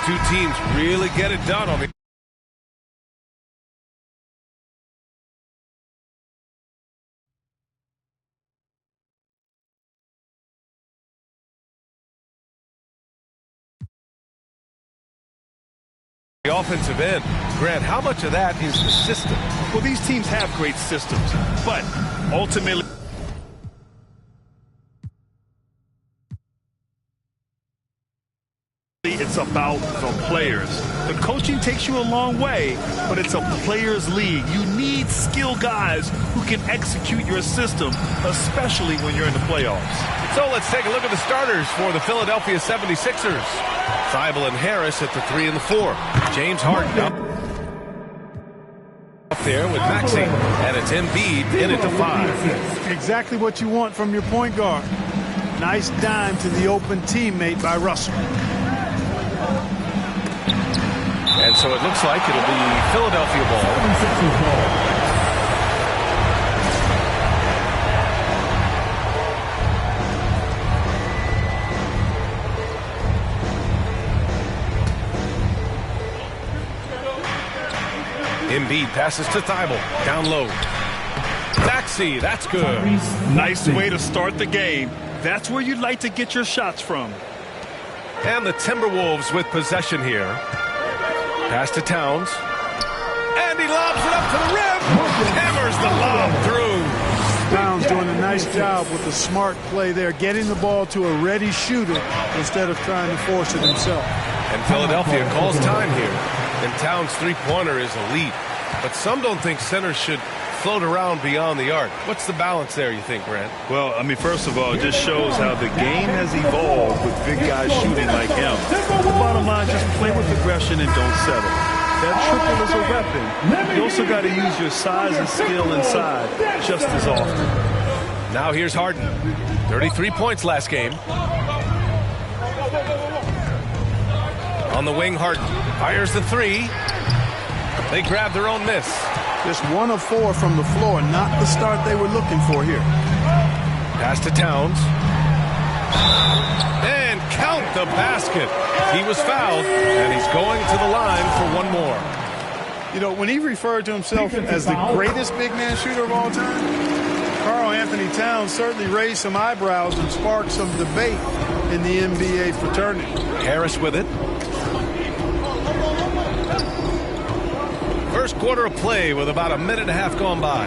two teams really get it done on the offensive end. Grant, how much of that is the system? Well, these teams have great systems, but ultimately it's about the players. The coaching takes you a long way, but it's a players' league. You need skilled guys who can execute your system, especially when you're in the playoffs. So let's take a look at the starters for the Philadelphia 76ers. Thibault and Harris at the 3 and the 4. James Harden up there with Maxey, and it's Embiid in at the 5. Exactly what you want from your point guard. Nice dime to the open teammate by Russell. And so it looks like it'll be Philadelphia ball. Embiid passes to Thibault. Down low. Maxey, that's good. Nice way to start the game. That's where you'd like to get your shots from. And the Timberwolves with possession here. Pass to Towns. And he lobs it up to the rim. Hammers the lob through. Towns doing a nice job with the smart play there, getting the ball to a ready shooter instead of trying to force it himself. And Philadelphia calls time here. And Towns' three-pointer is elite. But some don't think centers should float around beyond the arc. What's the balance there, you think, Grant? Well, I mean, first of all, it just shows how the game has evolved with big guys shooting like him. The bottom line, just play with aggression and don't settle. That triple is a weapon. You also got to use your size and skill inside just as often. Now here's Harden. 33 points last game. On the wing, Harden fires the 3. They grab their own miss. Just 1 of 4 from the floor, not the start they were looking for here. Pass to Towns. And count the basket. He was fouled, and he's going to the line for one more. You know, when he referred to himself as the greatest big man shooter of all time, Karl Anthony Towns certainly raised some eyebrows and sparked some debate in the NBA fraternity. Harris with it. First quarter of play with about a minute and a half gone by.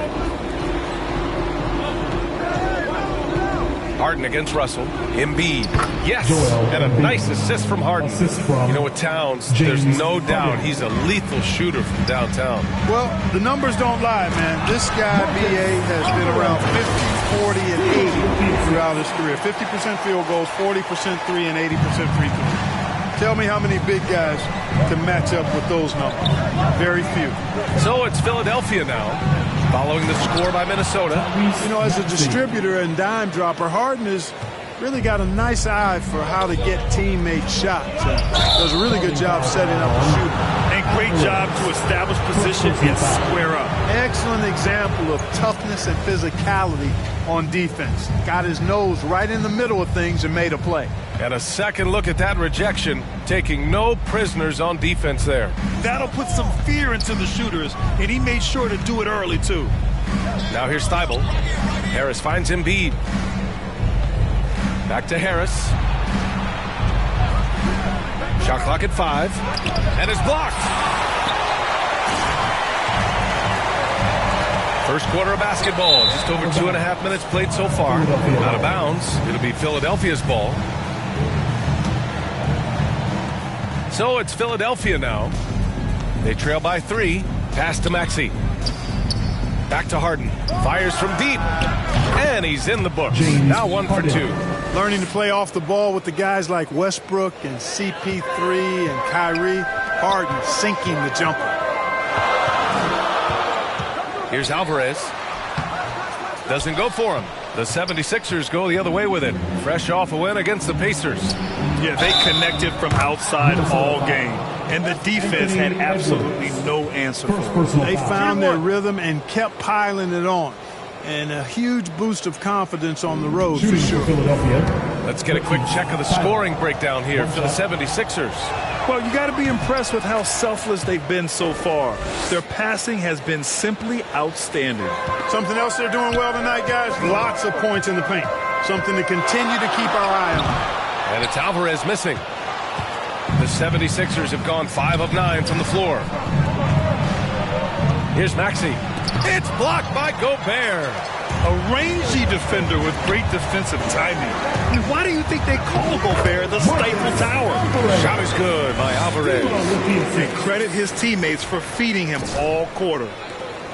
Harden against Russell. Embiid. Yes, and a nice assist from Harden. You know, with Towns, there's no doubt he's a lethal shooter from downtown. Well, the numbers don't lie, man. This guy, B.A., has been around 50, 40, and 80 throughout his career. 50% field goals, 40% 3, and 80% free throws. Tell me how many big guys can match up with those numbers. Very few. So it's Philadelphia now, following the score by Minnesota. You know, as a distributor and dime dropper, Harden has really got a nice eye for how to get teammate shots. Does a really good job setting up the shooter. And great job to establish position and square up. Excellent example of toughness and physicality on defense. Got his nose right in the middle of things and made a play. And a second look at that rejection, taking no prisoners on defense there. That'll put some fear into the shooters, and he made sure to do it early, too. Now here's Thibault. Harris finds Embiid. Back to Harris. Shot clock at 5. And it's blocked. First quarter of basketball. Just over 2.5 minutes played so far. Out of bounds. It'll be Philadelphia's ball. So it's Philadelphia now. They trail by 3. Pass to Maxey. Back to Harden. Fires from deep. And he's in the books. Now 1 for 2. Learning to play off the ball with the guys like Westbrook and CP3 and Kyrie. Harden sinking the jumper. Here's Alvarez. Doesn't go for him. The 76ers go the other way with it. Fresh off a win against the Pacers. Yeah, they connected from outside all game. And the defense had absolutely no answer for them. They found their rhythm and kept piling it on. And a huge boost of confidence on the road for sure. Let's get a quick check of the scoring breakdown here for the 76ers. Well, you got to be impressed with how selfless they've been so far. Their passing has been simply outstanding. Something else they're doing well tonight, guys, lots of points in the paint. Something to continue to keep our eye on. And it's Alvarez missing. The 76ers have gone 5 of 9 from the floor. Here's Maxey. It's blocked by Gobert. A rangy defender with great defensive timing. I mean, why do you think they call Gobert the Stifle Tower? Shot is good by Alvarez. And credit his teammates for feeding him all quarter.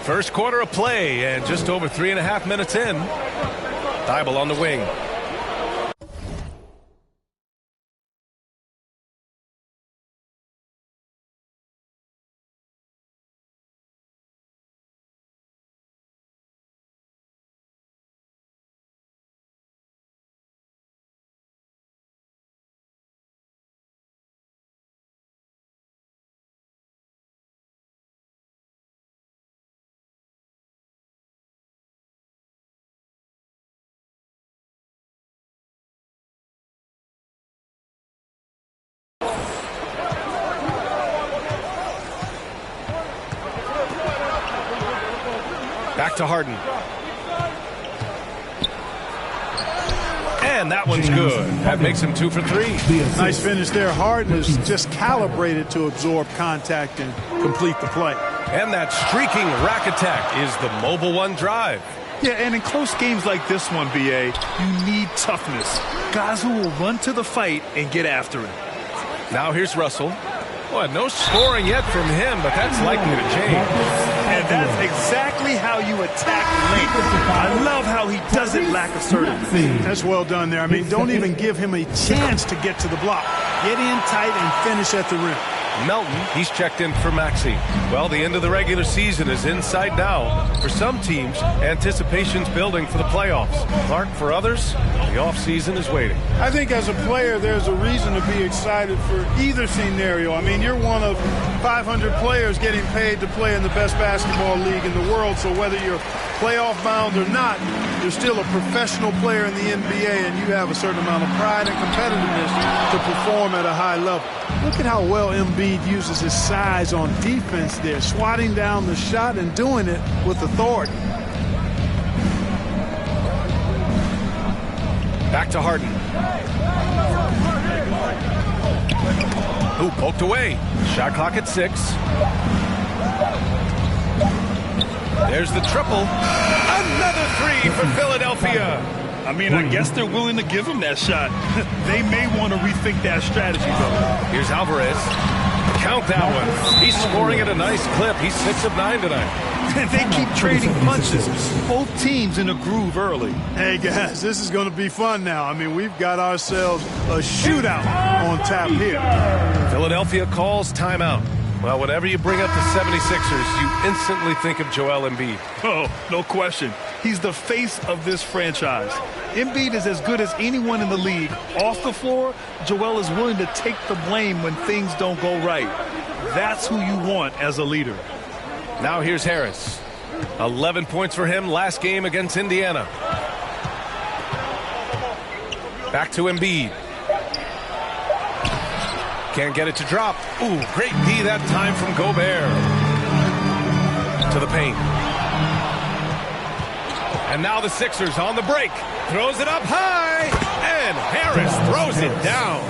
First quarter of play, and just over 3.5 minutes in. Thibault on the wing. Back to Harden. And that one's good. That makes him 2 for 3. Nice finish there. Harden is just calibrated to absorb contact and complete the play. And that streaking rack attack is the Mobile One drive. Yeah, and in close games like this one, BA, you need toughness. Guys who will run to the fight and get after it. Now here's Russell. Well, no scoring yet from him, but that's likely to change. And that's exactly how you attack length. I love how he doesn't lack assertiveness. That's well done there. I mean, don't even give him a chance to get to the block. Get in tight and finish at the rim. Melton, he's checked in for Maxey. Well, the end of the regular season is in sight now. For some teams, anticipation's building for the playoffs. Clark, for others, the offseason is waiting. I think as a player, there's a reason to be excited for either scenario. I mean, you're one of 500 players getting paid to play in the best basketball league in the world, so whether you're playoff bound or not, you're still a professional player in the NBA, and you have a certain amount of pride and competitiveness to perform at a high level. Look at how well Embiid uses his size on defense there, swatting down the shot and doing it with authority. Back to Harden. Who poked away. Shot clock at 6. There's the triple. Another 3 for Philadelphia. I mean, I guess they're willing to give him that shot. They may want to rethink that strategy, though. Here's Alvarez. Count that one. He's scoring at a nice clip. He's 6 of 9 tonight. They keep trading punches. Both teams in a groove early. Hey, guys, this is going to be fun now. I mean, we've got ourselves a shootout on tap here. Philadelphia calls timeout. Well, whenever you bring up the 76ers, you instantly think of Joel Embiid. Oh, no question. He's the face of this franchise. Embiid is as good as anyone in the league. Off the floor, Joel is willing to take the blame when things don't go right. That's who you want as a leader. Now here's Harris. 11 points for him last game against Indiana. Back to Embiid. Can't get it to drop. Ooh, great D that time from Gobert. To the paint. And now the Sixers on the break. Throws it up high. And Harris throws it down.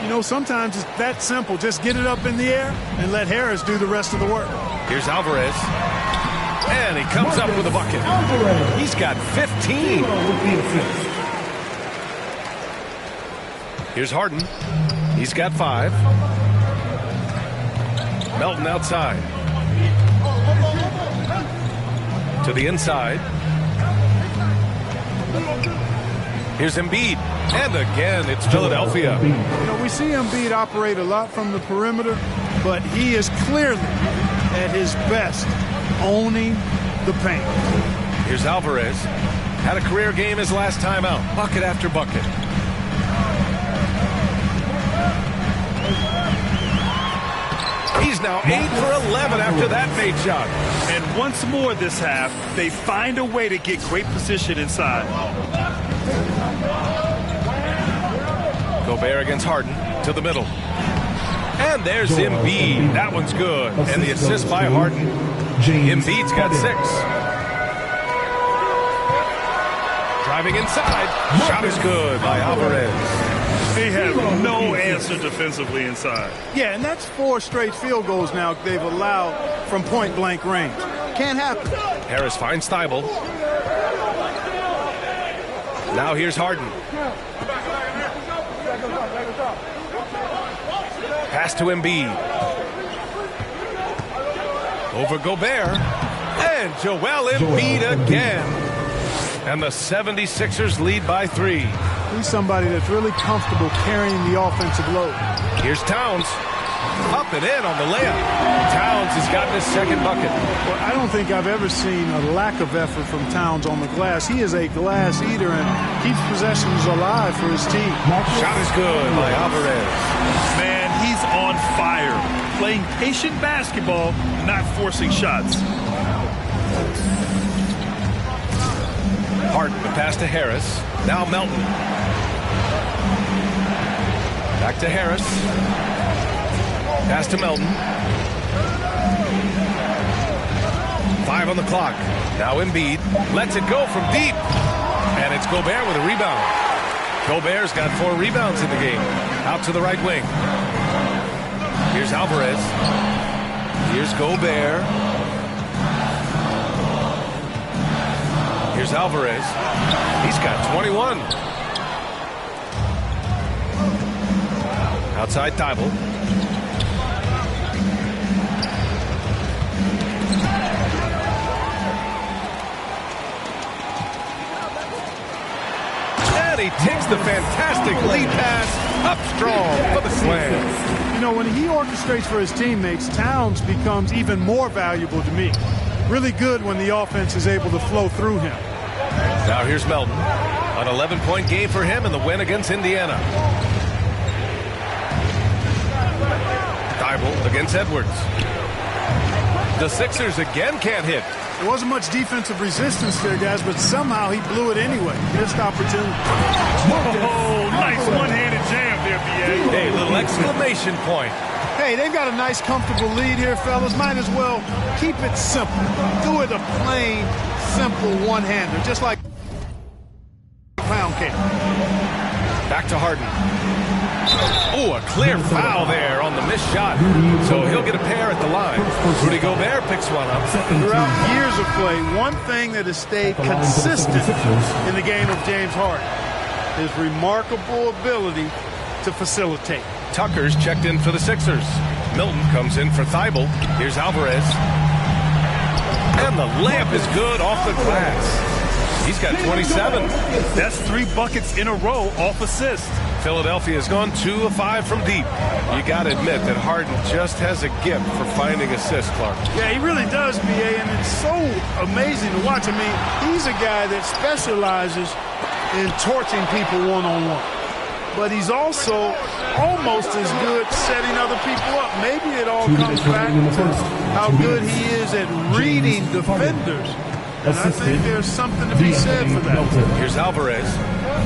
You know, sometimes it's that simple. Just get it up in the air and let Harris do the rest of the work. Here's Alvarez. And he comes up with a bucket. He's got 15. Here's Harden. He's got 5. Melton outside. To the inside. Here's Embiid. And again, it's Philadelphia. You know, we see Embiid operate a lot from the perimeter, but he is clearly at his best owning the paint. Here's Alvarez. Had a career game his last time out. Bucket after bucket. He's now 8 for 11 after that made shot. And once more this half, they find a way to get great position inside. Gobert against Harden to the middle. And there's Embiid. That one's good. And the assist by Harden. Embiid's got 6. Driving inside. Shot is good by Alvarez. They have no answer defensively inside. Yeah, and that's 4 straight field goals now they've allowed from point-blank range. Can't happen. Harris finds Thibault. Now here's Harden. Pass to Embiid. Over Gobert. And Joel Embiid again. And the 76ers lead by 3. He's somebody that's really comfortable carrying the offensive load. Here's Towns. Up and in on the layup. Towns has gotten his 2nd bucket. Well, I don't think I've ever seen a lack of effort from Towns on the glass. He is a glass eater and keeps possessions alive for his team. Shot is good by Alvarez. Man, he's on fire. Playing patient basketball, not forcing shots. Harden, the pass to Harris. Now Melton. Back to Harris. Pass to Melton. 5 on the clock. Now Embiid lets it go from deep. And it's Gobert with a rebound. Gobert's got 4 rebounds in the game. Out to the right wing. Here's Alvarez. Here's Gobert. Here's Alvarez. He's got 21. Outside Thibault. And he takes the fantastic lead pass up strong for the slam. You know, when he orchestrates for his teammates, Towns becomes even more valuable to me. Really good when the offense is able to flow through him. Now here's Melton. An 11-point game for him in the win against Indiana. Thibault against Edwards. The Sixers again can't hit. There wasn't much defensive resistance there, guys, but somehow he blew it anyway. Missed opportunity. Oh, nice one-handed jam there, B.A. Hey, little exclamation point. Hey, they've got a nice, comfortable lead here, fellas. Might as well keep it simple. Do it a plain, simple one-hander, just like pound cake. Back to Harden. Oh, a clear foul there on the missed shot. So he'll get a pair at the line. Rudy Gobert picks one up. Throughout years of play, one thing that has stayed consistent in the game of James Harden is remarkable ability to facilitate. Tucker's checked in for the Sixers. Milton comes in for Thibault. Here's Alvarez. And the layup is good off the glass. He's got 27. That's 3 buckets in a row off assist. Philadelphia has gone 2 of 5 from deep. You got to admit that Harden just has a gift for finding assists, Clark. Yeah, he really does, B.A., and it's so amazing to watch. I mean, he's a guy that specializes in torching people one-on-one. But he's also almost as good setting other people up. Maybe it all comes back to how good he is at reading defenders. And I think there's something to be said for that. Here's Alvarez.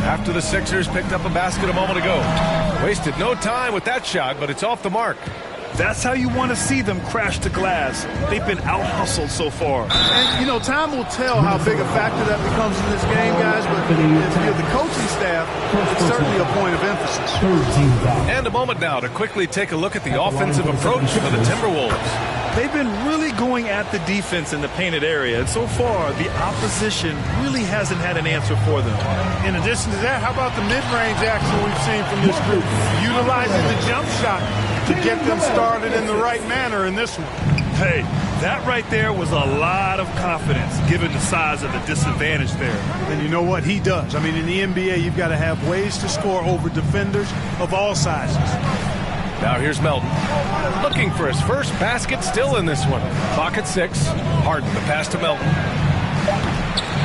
After the Sixers picked up a basket a moment ago. Wasted no time with that shot, but it's off the mark. That's how you want to see them crash the glass. They've been out-hustled so far. And, you know, time will tell how big a factor that becomes in this game, guys, but if you're the coaching staff, it's certainly a point of emphasis. And a moment now to quickly take a look at the offensive approach for the Timberwolves. They've been really going at the defense in the painted area, and so far, the opposition really hasn't had an answer for them. In addition to that, how about the mid-range action we've seen from this group? Utilizing the jump shot to get them started in the right manner in this one. Hey, that right there was a lot of confidence, given the size of the disadvantage there. And you know what? He does. I mean, in the NBA, you've got to have ways to score over defenders of all sizes. Now here's Melton. Looking for his first basket still in this one. Clock at 6. Harden, the pass to Melton.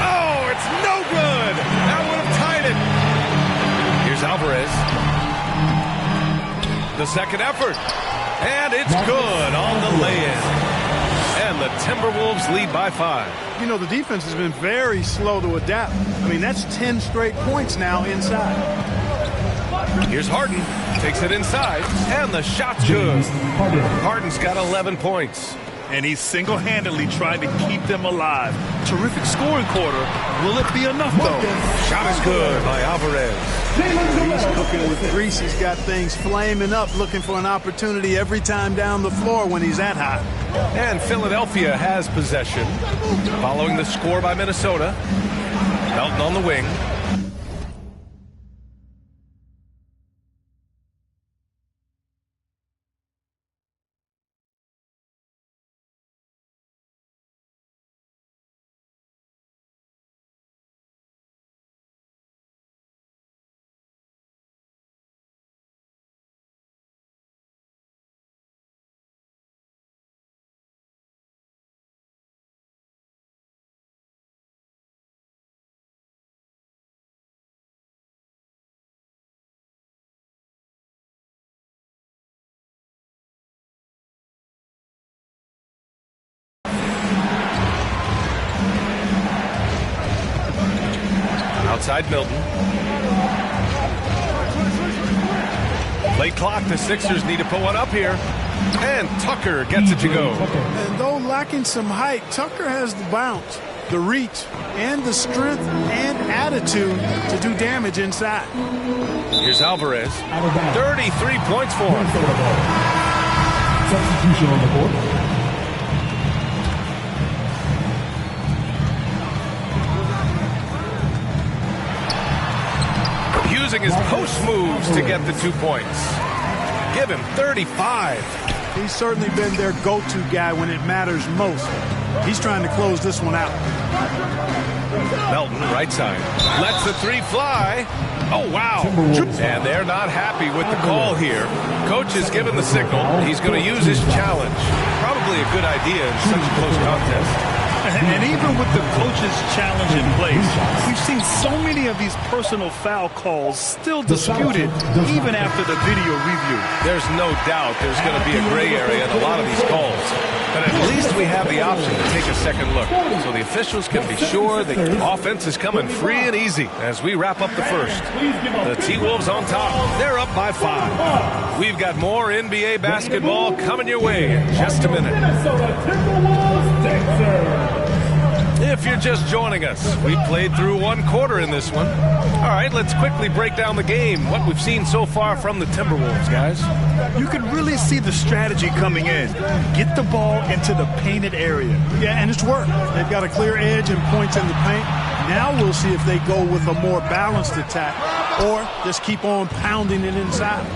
Oh, it's no good. That would have tied it. Here's Alvarez. The second effort. And it's good on the lay-in. And the Timberwolves lead by 5. You know, the defense has been very slow to adapt. I mean, that's 10 straight points now inside. Here's Harden. Takes it inside, and the shot's good. Harden's got 11 points. And he's single-handedly trying to keep them alive. Terrific scoring quarter. Will it be enough, though? Shot is good by Alvarez. He's cooking with grease. He's got things flaming up, looking for an opportunity every time down the floor when he's that hot. And Philadelphia has possession. Following the score by Minnesota. Melton on the wing. Outside Milton. Late clock. The Sixers need to put one up here. And Tucker gets it to go. And though lacking some height, Tucker has the bounce, the reach, and the strength and attitude to do damage inside. Here's Alvarez. 33 points for him. Substitution on the board. Using his post moves to get the 2 points. Give him 35. He's certainly been their go-to guy when it matters most. He's trying to close this one out. Melton, right side. Lets the three fly. Oh, wow. And they're not happy with the call here. Coach has given the signal. He's going to use his challenge. Probably a good idea in such a close contest. And even with the coach's challenge in place, we've seen so many of these personal foul calls still disputed even after the video review. There's no doubt there's going to be a gray area in a lot of these calls. But at least we have the option to take a second look. So the officials can be sure the offense is coming free and easy as we wrap up the first. The T-Wolves on top. They're up by 5. We've got more NBA basketball coming your way in just a minute. If you're just joining us, we played through 1 quarter in this one. All right, let's quickly break down the game, what we've seen so far from the Timberwolves, guys. You can really see the strategy coming in. Get the ball into the painted area. Yeah, and it's worked. They've got a clear edge and points in the paint. Now we'll see if they go with a more balanced attack or just keep on pounding it inside.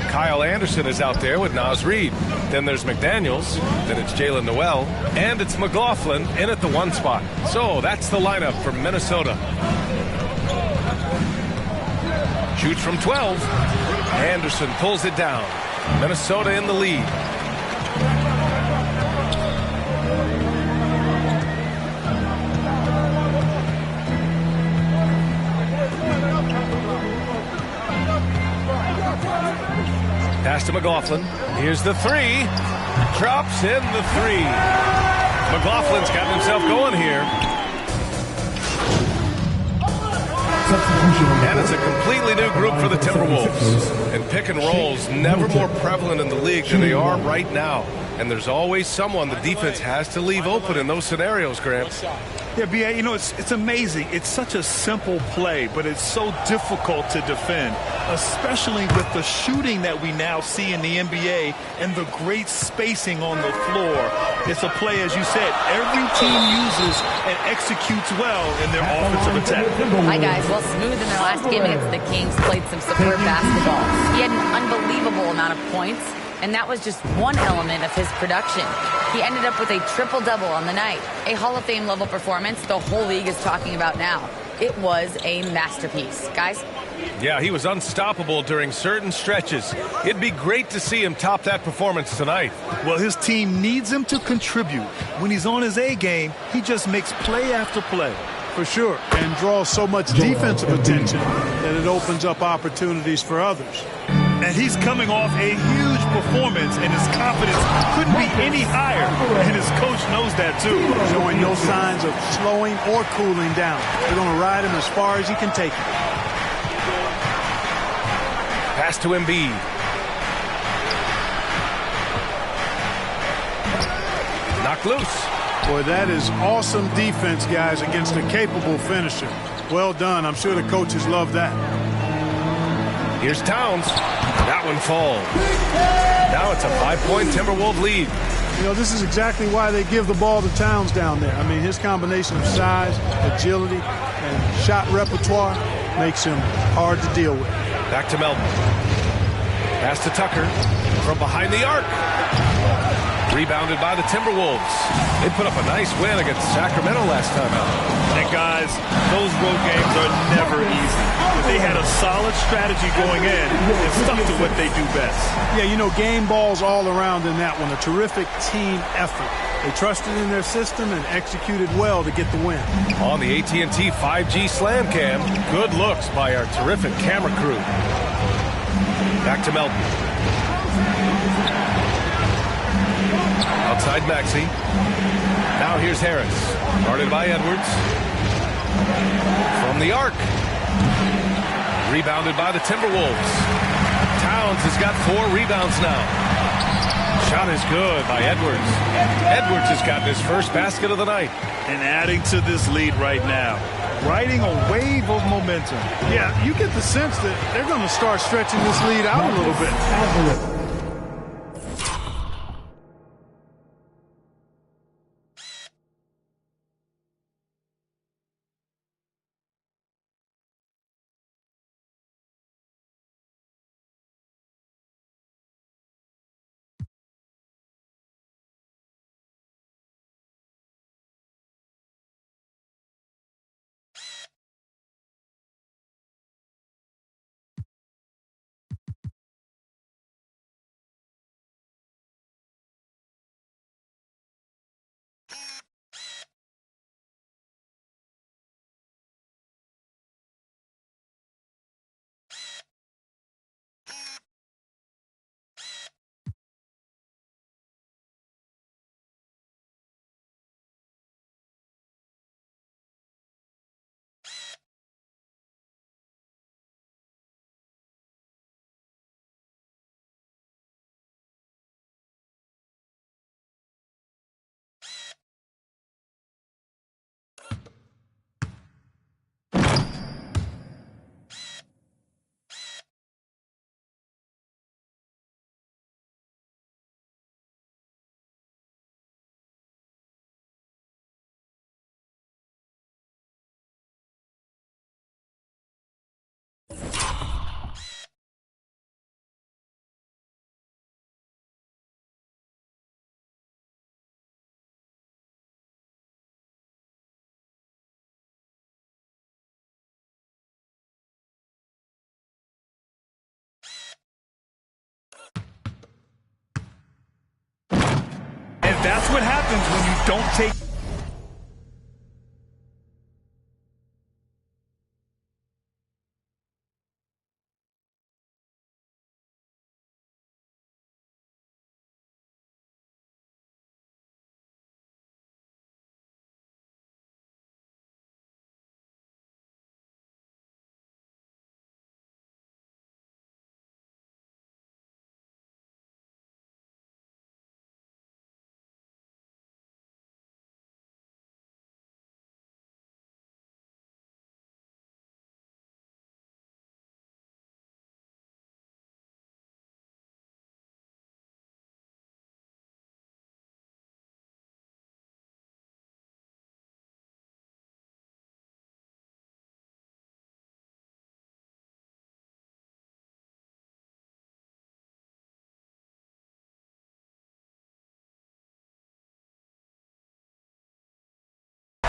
Kyle Anderson is out there with Naz Reid. Then there's McDaniels. Then it's Jalen Noel. And it's McLaughlin in at the 1 spot. So that's the lineup for Minnesota. Shoots from 12. Anderson pulls it down. Minnesota in the lead. Pass to McLaughlin. Here's the 3. Drops in the 3. McLaughlin's got himself going here. And it's a completely new group for the Timberwolves. And pick and rolls never more prevalent in the league than they are right now. And there's always someone the defense has to leave open in those scenarios, Grant. Yeah, B.A., you know, it's amazing. It's such a simple play, but it's so difficult to defend, especially with the shooting that we now see in the NBA and the great spacing on the floor. It's a play, as you said, every team uses and executes well in their offensive attack. Hi, guys. Well, smooth in their last game against the Kings, played some superb basketball. He had an unbelievable amount of points, and that was just one element of his production. He ended up with a triple-double on the night. A Hall of Fame-level performance the whole league is talking about now. It was a masterpiece. Guys? Yeah, he was unstoppable during certain stretches. It'd be great to see him top that performance tonight. Well, his team needs him to contribute. When he's on his A game, he just makes play after play. For sure, and draws so much defensive attention that it opens up opportunities for others. And he's coming off a huge performance, and his confidence couldn't be any higher. And his coach knows that, too. Showing no signs of slowing or cooling down. They're going to ride him as far as he can take him. Pass to Embiid. Knocked loose. Boy, that is awesome defense, guys, against a capable finisher. Well done. I'm sure the coaches love that. Here's Towns. That one falls. Now it's a 5-point Timberwolves lead. You know, this is exactly why they give the ball to Towns down there. I mean, his combination of size, agility, and shot repertoire makes him hard to deal with. Back to Melton. Pass to Tucker from behind the arc. Rebounded by the Timberwolves. They put up a nice win against Sacramento last time out. And guys, those road games are never easy. But they had a solid strategy going in and stuck to what they do best. Yeah, you know, game balls all around in that one. A terrific team effort. They trusted in their system and executed well to get the win. On the AT&T 5G Slam Cam, good looks by our terrific camera crew. Back to Melton. Outside Maxey. Now here's Harris. Guarded by Edwards. From the arc. Rebounded by the Timberwolves. Towns has got 4 rebounds now. Shot is good by Edwards. Edwards has got his first basket of the night. And adding to this lead right now. Riding a wave of momentum. Yeah, you get the sense that they're going to start stretching this lead out a little bit. And that's what happens when you don't take...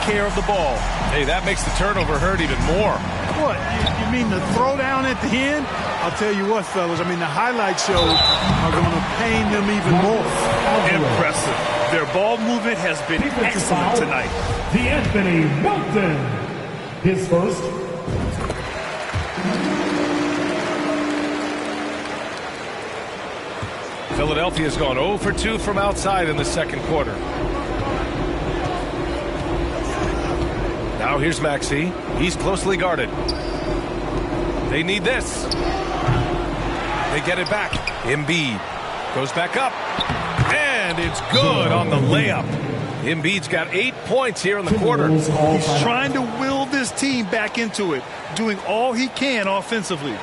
care of the ball. Hey, that makes the turnover hurt even more. What, you mean the throwdown at the end? I'll tell you what, fellas, I mean, the highlight shows are going to pain them even more. Impressive. Their ball movement has been excellent tonight. D'Anthony Melton, his first. Philadelphia's gone 0 for 2 from outside in the second quarter. Now here's Maxey. He's closely guarded. They need this. They get it back. Embiid goes back up. And it's good on the layup. Embiid's got 8 points here in the quarter. He's trying to will this team back into it, doing all he can offensively.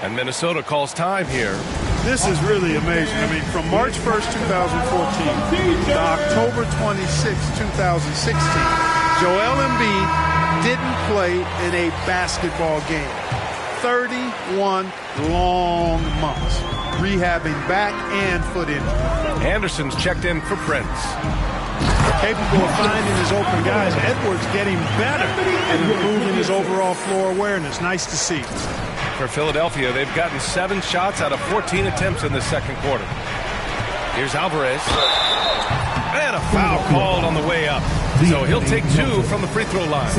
And Minnesota calls time here. This is really amazing. I mean, from March 1st, 2014 to October 26, 2016, Joel Embiid didn't play in a basketball game. 31 long months, rehabbing back and foot injury. Anderson's checked in for Prince. Capable of finding his open guys. Edwards getting better and improving his overall floor awareness. Nice to see. For Philadelphia, they've gotten 7 shots out of 14 attempts in the second quarter. Here's Alvarez. And a foul called on the way up. So he'll take 2 from the free throw line.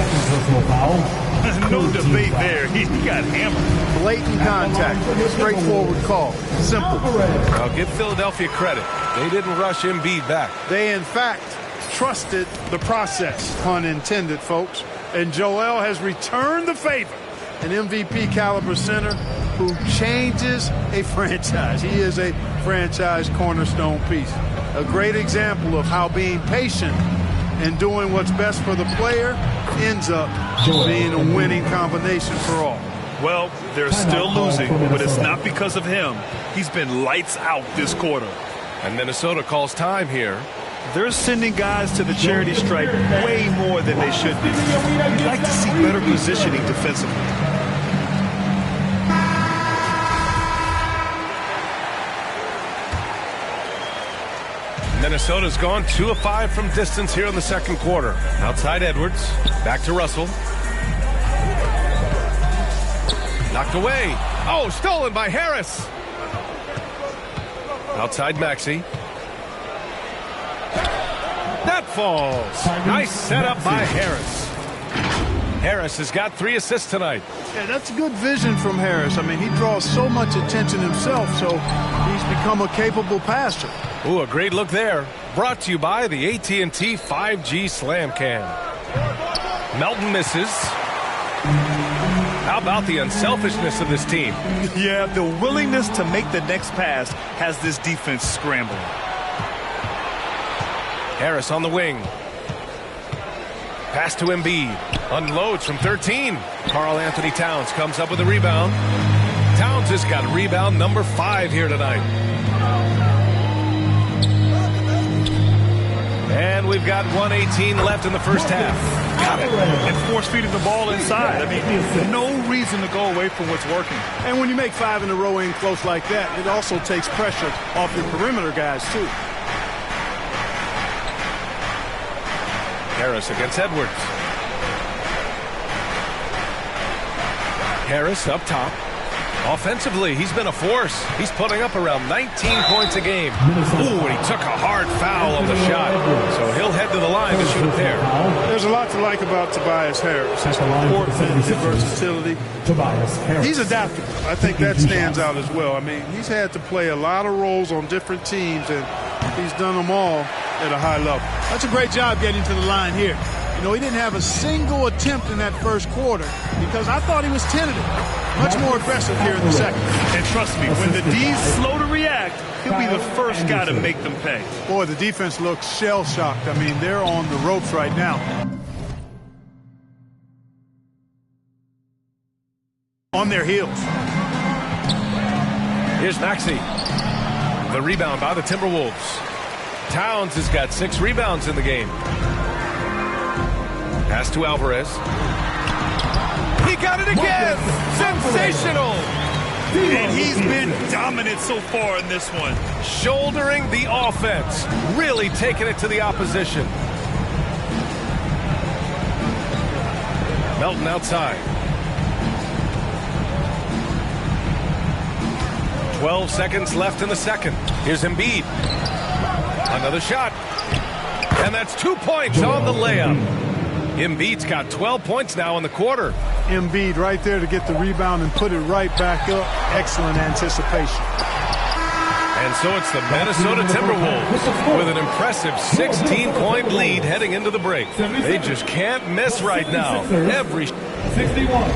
No debate there. He got hammered. Blatant contact. Straightforward call. Simple. I'll give Philadelphia credit. They didn't rush Embiid back. They, in fact, trusted the process. Pun intended, folks. And Joel has returned the favor. An MVP caliber center who changes a franchise. He is a franchise cornerstone piece. A great example of how being patient and doing what's best for the player ends up being a winning combination for all. Well, they're still losing, but it's not because of him. He's been lights out this quarter. And Minnesota calls time here. They're sending guys to the charity stripe way more than they should be. You'd like to see better positioning defensively. Minnesota's gone 2 of 5 from distance here in the second quarter. Outside Edwards. Back to Russell. Knocked away. Oh, stolen by Harris. Outside Maxey. That falls. Nice setup by Harris. Harris has got 3 assists tonight. Yeah, that's good vision from Harris. I mean, he draws so much attention himself, so he's become a capable passer. Ooh, a great look there. Brought to you by the AT&T 5G Slam Cam. Melton misses. How about the unselfishness of this team? Yeah, the willingness to make the next pass has this defense scrambling. Harris on the wing. Pass to Embiid. Unloads from 13. Karl Anthony Towns comes up with a rebound. Towns has got rebound number 5 here tonight. And we've got 1:18 left in the first half. Got it. And force feeding the ball inside. I mean, no reason to go away from what's working. And when you make 5 in a row in close like that, it also takes pressure off your perimeter guys, too. Harris against Edwards. Harris up top. Offensively, he's been a force. He's putting up around 19 points a game. Ooh, and he took a hard foul on the shot. So he'll head to the line to shoot a pair. There's a lot to like about Tobias Harris. His comportment, his versatility. He's adaptable. I think that stands out as well. I mean, he's had to play a lot of roles on different teams, and he's done them all at a high level. That's a great job getting to the line here. You know, he didn't have a single attempt in that first quarter because I thought he was tentative. Much more aggressive here in the second. And trust me, when the D's slow to react, he'll be the first guy to make them pay. Boy, the defense looks shell-shocked. I mean, they're on the ropes right now. On their heels. Here's Maxey. The rebound by the Timberwolves. Towns has got 6 rebounds in the game. Pass to Alvarez. He got it again! Sensational! And he's been dominant so far in this one. Shouldering the offense. Really taking it to the opposition. Melton outside. 12 seconds left in the second. Here's Embiid. Another shot. And that's 2 points on the layup. Embiid's got 12 points now in the quarter. Embiid right there to get the rebound and put it right back up. Excellent anticipation. And so it's the Minnesota Timberwolves with an impressive 16-point lead heading into the break. They just can't miss right now. Every 61.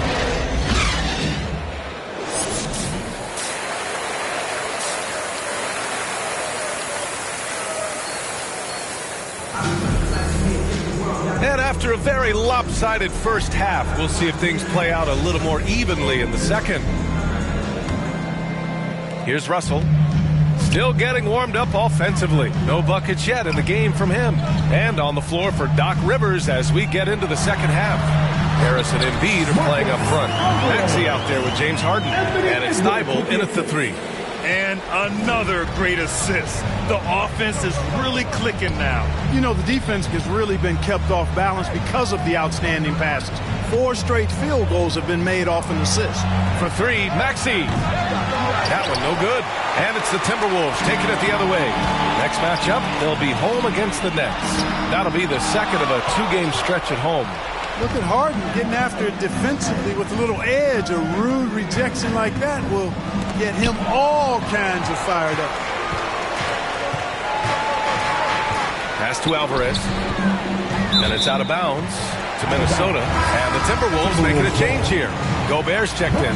After a very lopsided first half, we'll see if things play out a little more evenly in the second. Here's Russell. Still getting warmed up offensively. No buckets yet in the game from him. And on the floor for Doc Rivers as we get into the second half. Harris and Embiid are playing up front. Maxey out there with James Harden. And it's Thibault in at the three. And another great assist. The offense is really clicking now. You know, the defense has really been kept off balance because of the outstanding passes. 4 straight field goals have been made off an assist. For three, Maxey. That one no good. And it's the Timberwolves taking it the other way. Next matchup, they'll be home against the Nets. That'll be the second of a 2-game stretch at home. Look at Harden getting after it defensively with a little edge. A rude rejection like that will get him all kinds of fired up. Pass to Alvarez. And it's out of bounds to Minnesota. And the Timberwolves making a change here. Gobert's checked in.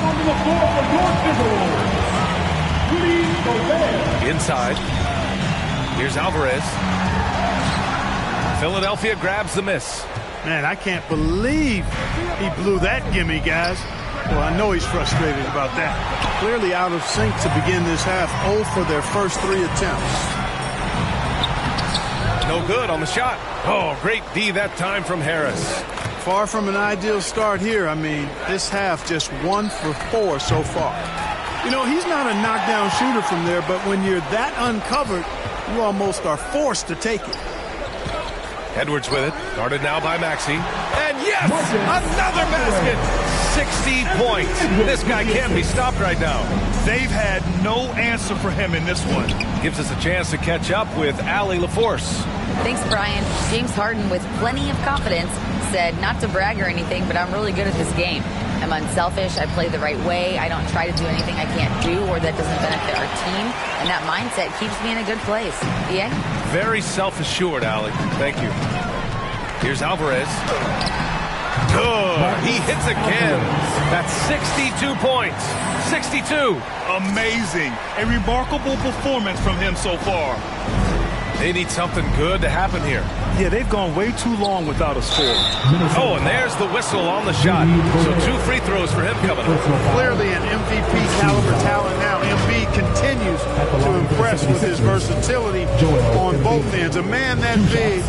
Inside. Here's Alvarez. Philadelphia grabs the miss. Man, I can't believe he blew that gimme, guys. Well, I know he's frustrated about that. Clearly out of sync to begin this half. 0 for their first 3 attempts. No good on the shot. Oh, great D that time from Harris. Far from an ideal start here. I mean, this half just 1 for 4 so far. You know, he's not a knockdown shooter from there, but when you're that uncovered, you almost are forced to take it. Edwards with it. Guarded now by Maxey. And yes, another basket. 60 points. This guy can't be stopped right now. They've had no answer for him in this one. Gives us a chance to catch up with Allie LaForce. Thanks, Brian. James Harden, with plenty of confidence, said not to brag or anything, but I'm really good at this game. I'm unselfish. I play the right way. I don't try to do anything I can't do or that doesn't benefit our team. And that mindset keeps me in a good place. Yeah? Very self-assured, Allie. Thank you. Here's Alvarez. Good. He hits again. That's 62 points. 62. Amazing. A remarkable performance from him so far. They need something good to happen here. Yeah, they've gone way too long without a score. Oh, and there's the whistle on the shot. So 2 free throws for him coming up. Clearly an MVP caliber talent now. Embiid continues to impress with his versatility on both ends. A man that big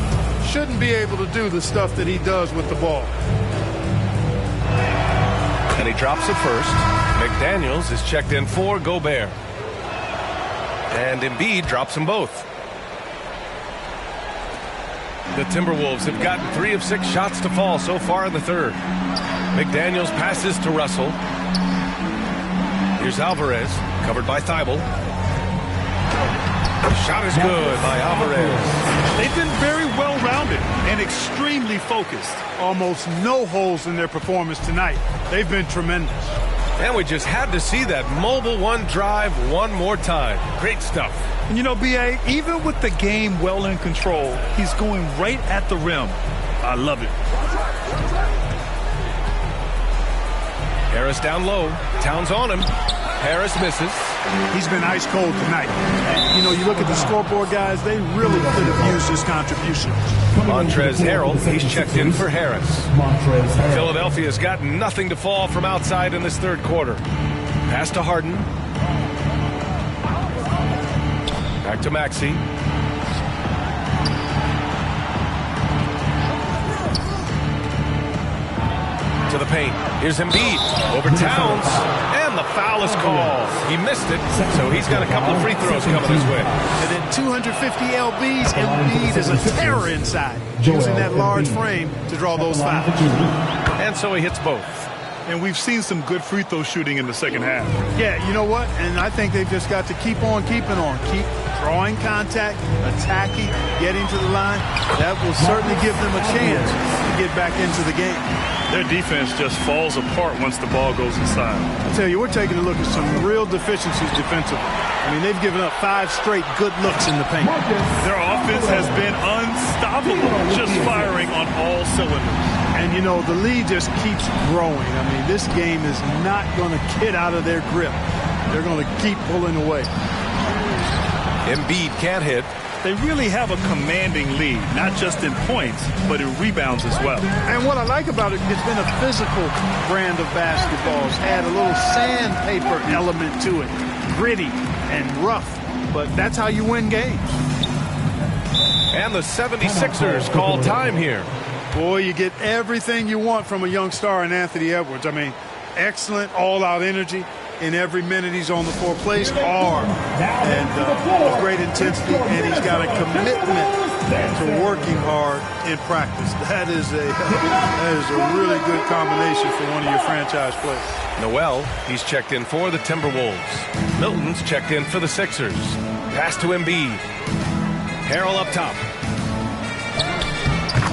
shouldn't be able to do the stuff that he does with the ball. And he drops it first. McDaniels is checked in for Gobert. And Embiid drops them both. The Timberwolves have gotten 3 of 6 shots to fall so far in the third. McDaniels passes to Russell. Here's Alvarez, covered by Thibault. Shot is good by Alvarez. They've been very well-rounded and extremely focused. Almost no holes in their performance tonight. They've been tremendous. And we just had to see that mobile one drive one more time. Great stuff. And you know, B.A., even with the game well in control, he's going right at the rim. I love it. Harris down low. Towns on him. Harris misses. He's been ice cold tonight. And, you know, you look at the scoreboard, guys, they really could have used his contribution. Montrezl Harrell, he's checked in for Harris. Philadelphia's got nothing to fall from outside in this third quarter. Pass to Harden. Back to Maxey. To the paint. Here's Embiid. Over Towns. And the foul is called. He missed it, so he's got a couple of free throws coming his way. And then 250 LBs, Embiid is a terror inside, using that large frame to draw those fouls. And so he hits both. And we've seen some good free throw shooting in the second half. Yeah, you know what? And I think they've just got to keep on keeping on. Keep drawing contact, attacking, getting to the line. That will certainly give them a chance to get back into the game. Their defense just falls apart once the ball goes inside. I tell you, we're taking a look at some real deficiencies defensively. I mean, they've given up 5 straight good looks in the paint. Their offense has been unstoppable, just firing on all cylinders. And, you know, the lead just keeps growing. I mean, this game is not going to get out of their grip. They're going to keep pulling away. Embiid can't hit. they really have a commanding lead, not just in points, but in rebounds as well. And what I like about it, it's been a physical brand of basketball. It's had a little sandpaper element to it, gritty and rough, but that's how you win games. And the 76ers call time here. Boy, you get everything you want from a young star in Anthony Edwards. I mean, excellent all-out energy in every minute he's on the floor. Plays hard and with great intensity, and he's got a commitment to working hard in practice. That is a really good combination for one of your franchise players. Noel, he's checked in for the Timberwolves. Milton's checked in for the Sixers. Pass to Embiid. Harrell up top.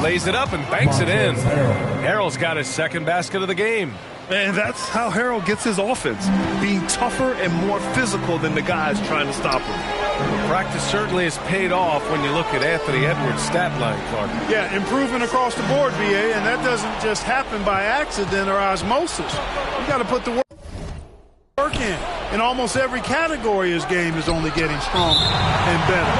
Lays it up and banks it in. Harrell's got his second basket of the game. And that's how Harrell gets his offense, being tougher and more physical than the guys trying to stop him. Practice certainly has paid off when you look at Anthony Edwards' stat line, Clark. Yeah, improvement across the board, BA, and that doesn't just happen by accident or osmosis. You got to put the work in. In almost every category, his game is only getting stronger and better.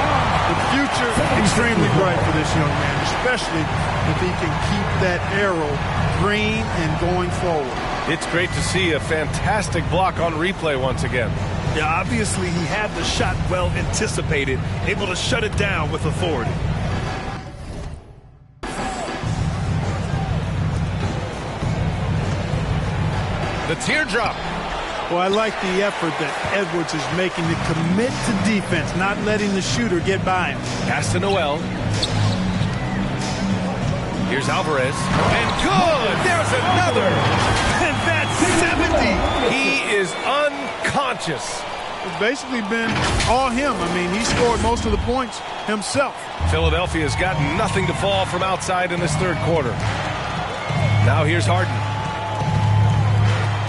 The future extremely bright for this young man, especially if he can keep that arrow green and going forward. It's great to see a fantastic block on replay once again. Yeah, obviously he had the shot well anticipated, able to shut it down with authority. The teardrop. Well, I like the effort that Edwards is making to commit to defense, not letting the shooter get by him. Pass to Noel. Here's Alvarez. And good! There's another! And that's 70! He is unconscious. It's basically been all him. I mean, he scored most of the points himself. Philadelphia's got nothing to fall from outside in this third quarter. Now here's Harden.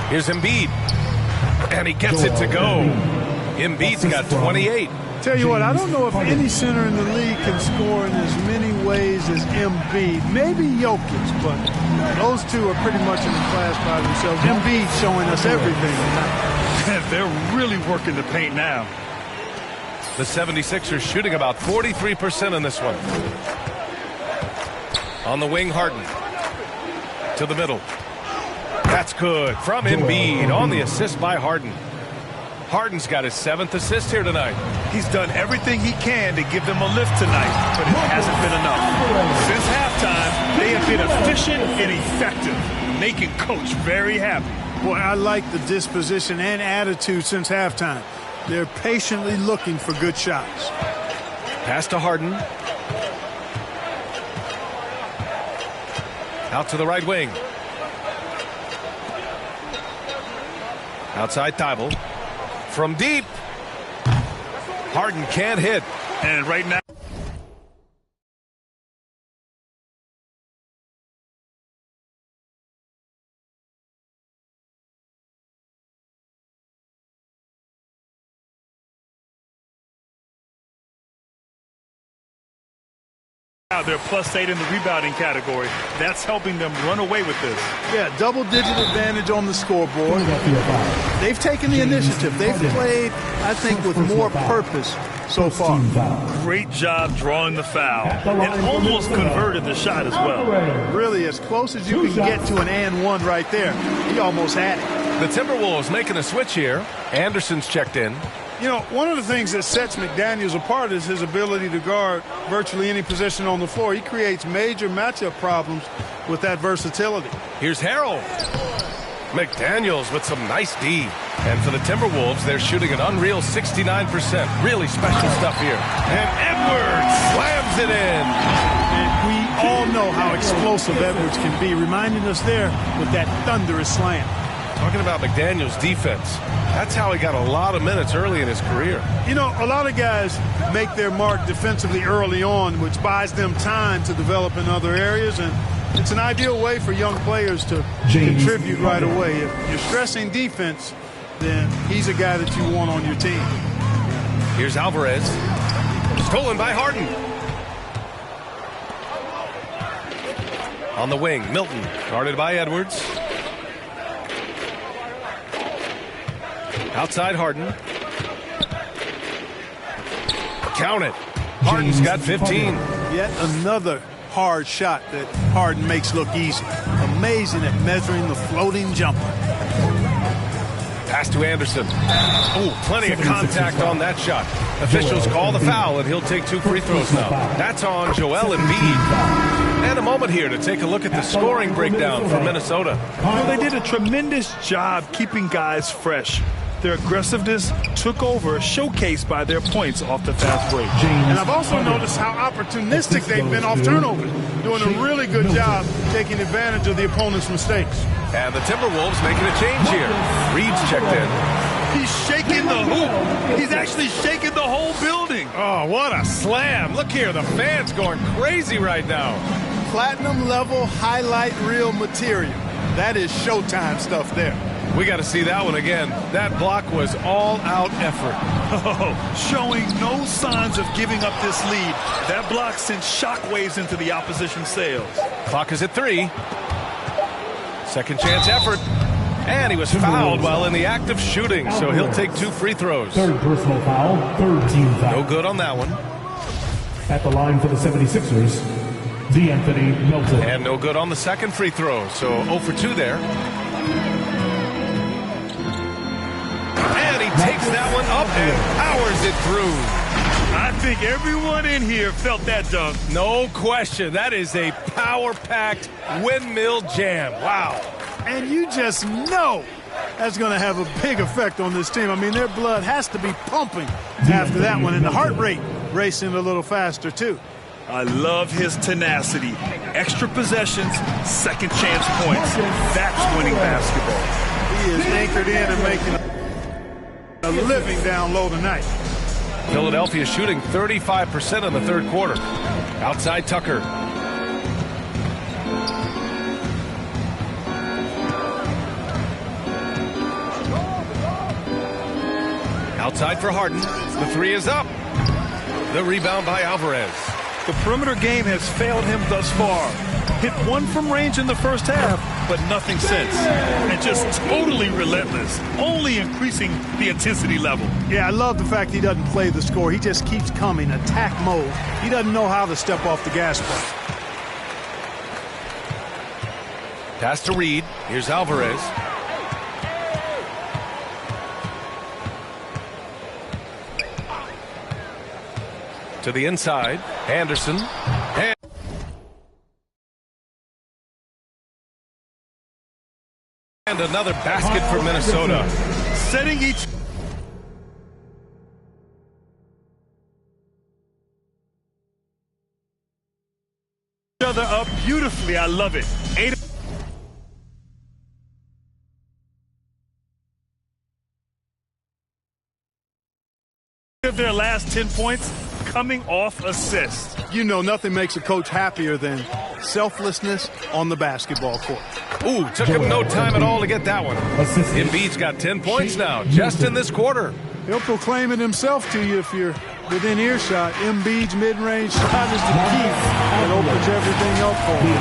Here's Embiid. And he gets it to go. Embiid's got 28. Tell you what, I don't know if any center in the league can score in as many ways as Embiid. Maybe Jokic, but those two are pretty much in the class by themselves. Embiid showing us everything tonight. They're really working the paint now. The 76ers shooting about 43% in this one. On the wing, Harden. To the middle. That's good from Embiid on the assist by Harden. Harden's got his 7th assist here tonight. He's done everything he can to give them a lift tonight, but it hasn't been enough. Since halftime, they have been efficient and effective, making Coach very happy. Boy, I like the disposition and attitude since halftime. They're patiently looking for good shots. Pass to Harden. Out to the right wing. Outside Thibault. From deep. Harden can't hit. And right now, they're +8 in the rebounding category. That's helping them run away with this. Yeah, double-digit advantage on the scoreboard. They've taken the initiative. They've played, I think, with more purpose so far. Great job drawing the foul. And almost converted the shot as well. Really, as close as you can get to an and one right there. He almost had it. The Timberwolves making a switch here. Anderson's checked in. You know, one of the things that sets McDaniels apart is his ability to guard virtually any position on the floor. He creates major matchup problems with that versatility. Here's Harrell. McDaniels with some nice D. And for the Timberwolves, they're shooting an unreal 69%. Really special stuff here. And Edwards slams it in. And we all know how explosive Edwards can be, reminding us there with that thunderous slam. Talking about McDaniels' defense, that's how he got a lot of minutes early in his career. You know, a lot of guys make their mark defensively early on, which buys them time to develop in other areas, and it's an ideal way for young players to contribute right away. If you're stressing defense, then he's a guy that you want on your team. Here's Alvarez. Stolen by Harden. On the wing, Milton, guarded by Edwards. Outside Harden. Count it. Harden's got 15. Yet another hard shot that Harden makes look easy. Amazing at measuring the floating jumper. Pass to Anderson. Oh, plenty of contact on that shot. Officials call the foul, and he'll take 2 free throws now. That's on Joel Embiid. And a moment here to take a look at the scoring breakdown for Minnesota. Well, they did a tremendous job keeping guys fresh. Their aggressiveness took over, showcased by their points off the fast break. And I've also noticed how opportunistic they've been off turnovers, doing a really good job taking advantage of the opponent's mistakes. And the Timberwolves making a change here. Reed's checked in. He's shaking the hoop. He's actually shaking the whole building. Oh, what a slam. Look here, the fans going crazy right now. Platinum level highlight reel material. That is Showtime stuff there. We got to see that one again. That block was all-out effort. Oh, showing no signs of giving up this lead. That block sent shockwaves into the opposition sails. Clock is at 3. Second chance effort. And he was fouled while in the act of shooting, so he'll take 2 free throws. Third personal foul, third team foul. No good on that one. At the line for the 76ers, D'Anthony Melton. And no good on the second free throw, so 0 for 2 there. And he takes that one up and powers it through. I think everyone in here felt that dunk. No question. That is a power-packed windmill jam. Wow. And you just know that's going to have a big effect on this team. I mean, their blood has to be pumping after that one, and the heart rate racing a little faster, too. I love his tenacity. Extra possessions, second chance points. That's winning basketball. He is anchored in and making a living down low tonight. Philadelphia shooting 35% in the third quarter. Outside Tucker. Outside for Harden. The 3 is up. The rebound by Alvarez. The perimeter game has failed him thus far. Hit 1 from range in the first half, but nothing since. And just totally relentless, only increasing the intensity level. Yeah, I love the fact he doesn't play the score. He just keeps coming, attack mode. He doesn't know how to step off the gas pedal. Pass to Reed. Here's Alvarez. To the inside. Anderson. And another basket for Minnesota. Setting each other up beautifully. I love it. 8 of their last 10 points coming off assists. You know, nothing makes a coach happier than selflessness on the basketball court. Ooh, took him no time at all to get that one. Embiid's got 10 points now, just in this quarter. He'll proclaim it himself to you if you're within earshot. Embiid's mid-range shot is the key that opens everything up for him.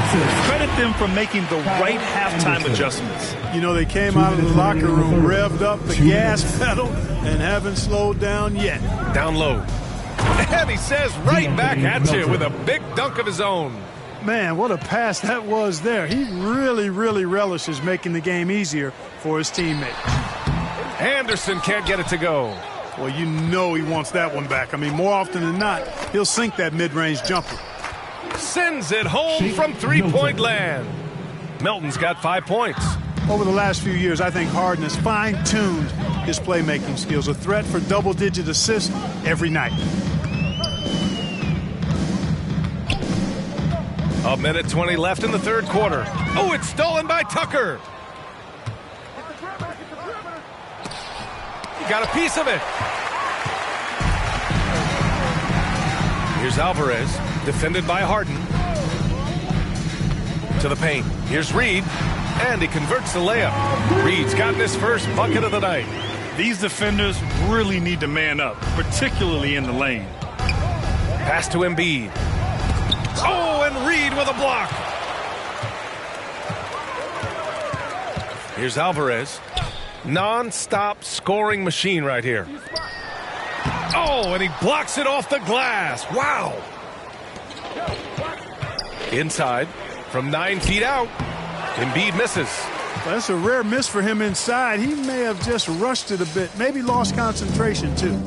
Credit them for making the right halftime adjustments. You know, they came out of the locker room, revved up the gas pedal, and haven't slowed down yet. Down low. And he says right back at you with a big dunk of his own. Man, what a pass that was there. He really, really relishes making the game easier for his teammates. Anderson can't get it to go. Well, you know he wants that one back. I mean, more often than not, he'll sink that mid-range jumper. Sends it home from three-point land. Melton's got 5 points. Over the last few years, I think Harden has fine-tuned his playmaking skills. A threat for double-digit assists every night. A minute 20 left in the third quarter. Oh, it's stolen by Tucker. He got a piece of it. Here's Alvarez, defended by Harden. To the paint. Here's Reed, and he converts the layup. Reed's gotten his first bucket of the night. These defenders really need to man up, particularly in the lane. Pass to Embiid. Oh, and Reed with a block. Here's Alvarez. Non-stop scoring machine right here. Oh, and he blocks it off the glass. Wow. Inside from 9 feet out. Embiid misses. That's a rare miss for him inside. He may have just rushed it a bit, maybe lost concentration too.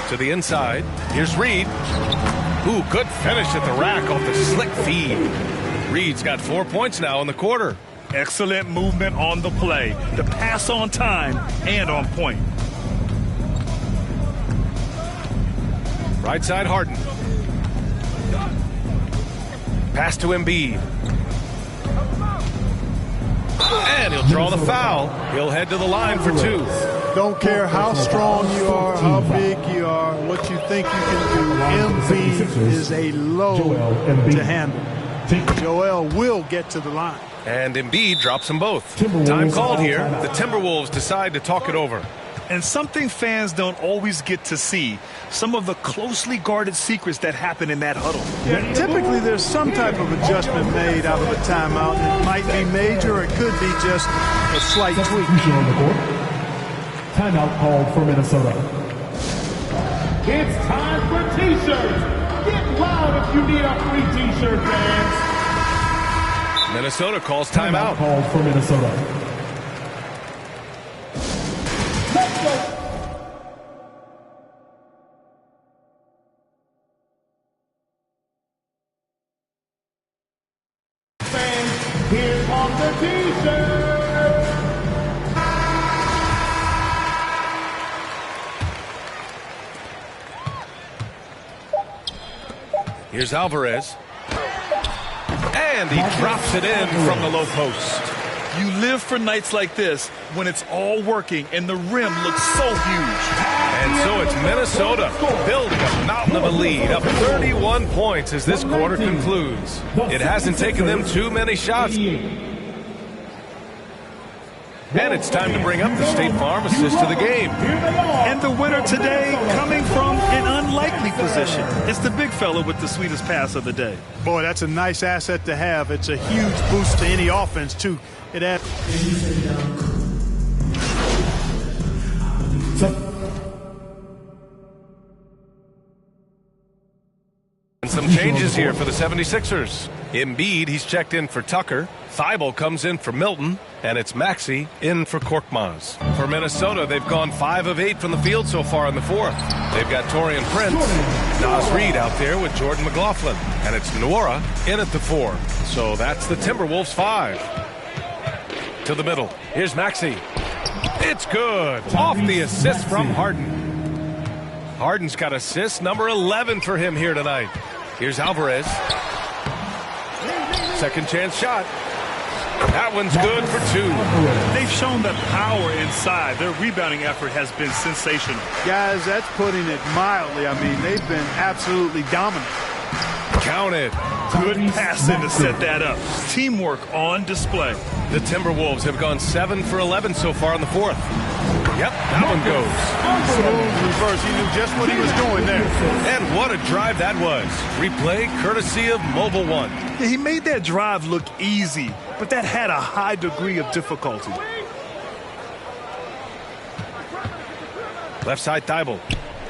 To the inside. Here's Reed. Ooh, good finish at the rack off the slick feed. Reed's got 4 points now in the quarter. Excellent movement on the play. The pass on time and on point. Right side, Harden. Pass to Embiid. And he'll draw the foul. He'll head to the line for 2. Don't care how strong you are, how big you are, what you think you can do. Embiid is a load to handle. Joel will get to the line. And Embiid drops them both. Time called here. The Timberwolves decide to talk it over. And something fans don't always get to see, some of the closely guarded secrets that happen in that huddle. Yeah, typically there's some type of adjustment made out of a timeout. It might be major or it could be just a slight tweak. Timeout called for Minnesota. It's time for T-shirts. Get loud if you need a free T-shirt, fans. Minnesota calls timeout. Called for Minnesota. Let's go. Fans, here comes the T-shirt. Here's Alvarez. And he drops it in from the low post. You live for nights like this when it's all working and the rim looks so huge. And so it's Minnesota building a mountain of a lead, up 31 points as this quarter concludes. It hasn't taken them too many shots. And it's time to bring up the State Farm assist to the game. And the winner today coming from an unlikely position. It's the big fella with the sweetest pass of the day. Boy, that's a nice asset to have. It's a huge boost to any offense, too. It adds. And some changes here for the 76ers. Embiid, he's checked in for Tucker. Thibault comes in for Milton. And it's Maxey in for Korkmaz. For Minnesota, they've gone 5 of 8 from the field so far in the fourth. They've got Torian Prince, Nas Reed out there with Jordan McLaughlin. And it's Nwora in at the 4. So that's the Timberwolves 5. To the middle. Here's Maxey. It's good. Off the assist from Harden. Harden's got assist number 11 for him here tonight. Here's Alvarez. Second chance shot. That one's good for 2. They've shown the power inside. Their rebounding effort has been sensational. Guys, that's putting it mildly. I mean, they've been absolutely dominant. Counted. Good passing to set that up. Teamwork on display. The Timberwolves have gone 7 for 11 so far in the fourth. Yep, that one goes. Smooth reverse. He knew just what he was doing there. And what a drive that was. Replay courtesy of Mobile One. He made that drive look easy, but that had a high degree of difficulty. Left side Thibault.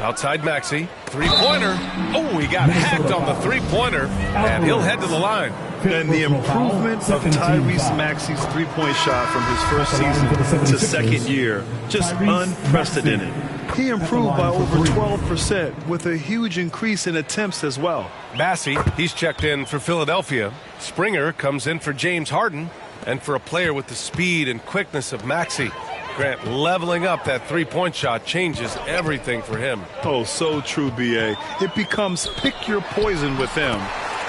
Outside Maxey. Three-pointer. Oh, he got hacked on the three-pointer, and he'll head to the line. And the improvement of Tyrese Maxey's three-point shot from his first season to second year, just unprecedented. He improved by over 12% with a huge increase in attempts as well. Massey, he's checked in for Philadelphia. Springer comes in for James Harden, and for a player with the speed and quickness of Maxey. Grant, leveling up that three-point shot changes everything for him. Oh, so true, B.A. It becomes pick your poison with them.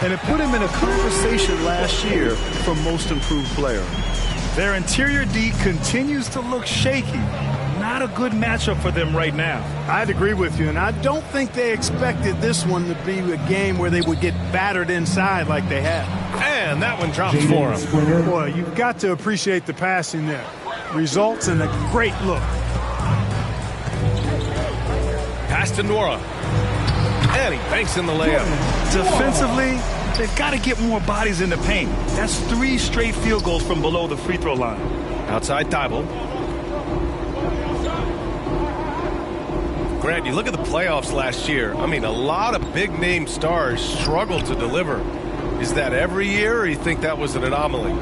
And it put him in a conversation last year for most improved player. Their interior D continues to look shaky. Not a good matchup for them right now. I'd agree with you, and I don't think they expected this one to be a game where they would get battered inside like they have. And that one drops for him. Boy, you've got to appreciate the passing there. Results in a great look. Pass to Nwora. And he banks in the layup. Defensively, they've got to get more bodies in the paint. That's 3 straight field goals from below the free throw line. Outside Thibault. Grant, you look at the playoffs last year. I mean, a lot of big-name stars struggled to deliver. Is that every year, or you think that was an anomaly?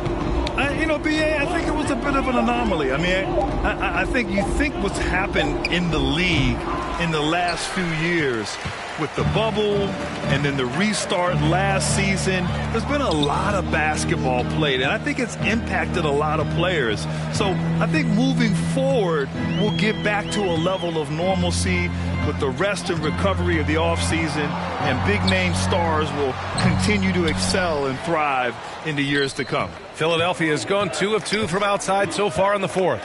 B.A., I think it was a bit of an anomaly. I mean, I think you think what's happened in the league in the last few years with the bubble and then the restart last season, there's been a lot of basketball played, and I think it's impacted a lot of players. So I think moving forward, we'll get back to a level of normalcy with the rest and recovery of the offseason, and big-name stars will continue to excel and thrive in the years to come. Philadelphia has gone 2 of 2 from outside so far in the fourth.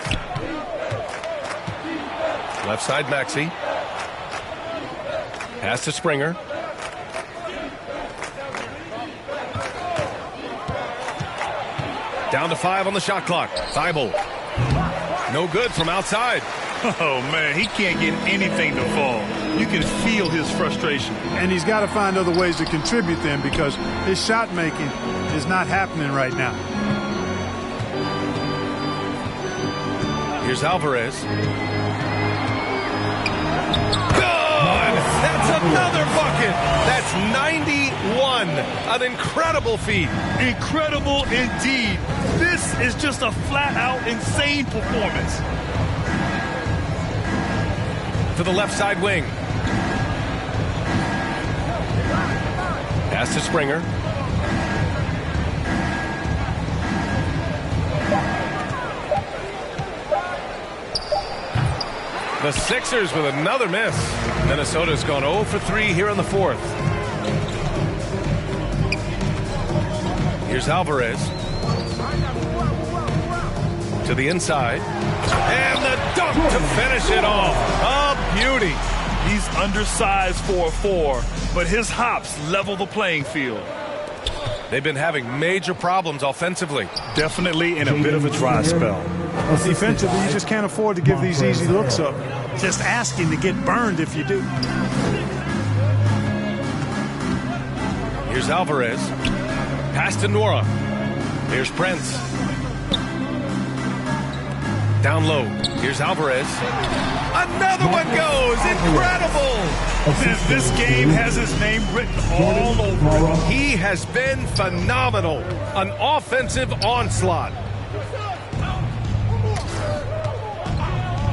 Left side Maxey. Pass to Springer. Down to 5 on the shot clock. Thibault. No good from outside. Oh, man, he can't get anything to fall. You can feel his frustration. And he's got to find other ways to contribute then, because his shot making is not happening right now. Here's Alvarez. Good! That's another bucket. That's 91. An incredible feat. Incredible indeed. This is just a flat-out insane performance. To the left side wing. Pass to Springer. The Sixers with another miss. Minnesota's gone 0 for 3 here in the fourth. Here's Alvarez. To the inside. And the dunk to finish it off. A beauty. He's undersized for a 4, but his hops level the playing field. They've been having major problems offensively. Definitely in a bit of a dry spell. Defensively, you just can't afford to give these easy looks up. Just asking to get burned if you do. Here's Alvarez. Pass to Nwora. Here's Prince. Down low. Here's Alvarez. Another one goes. Incredible. This game has his name written all over it. He has been phenomenal. An offensive onslaught.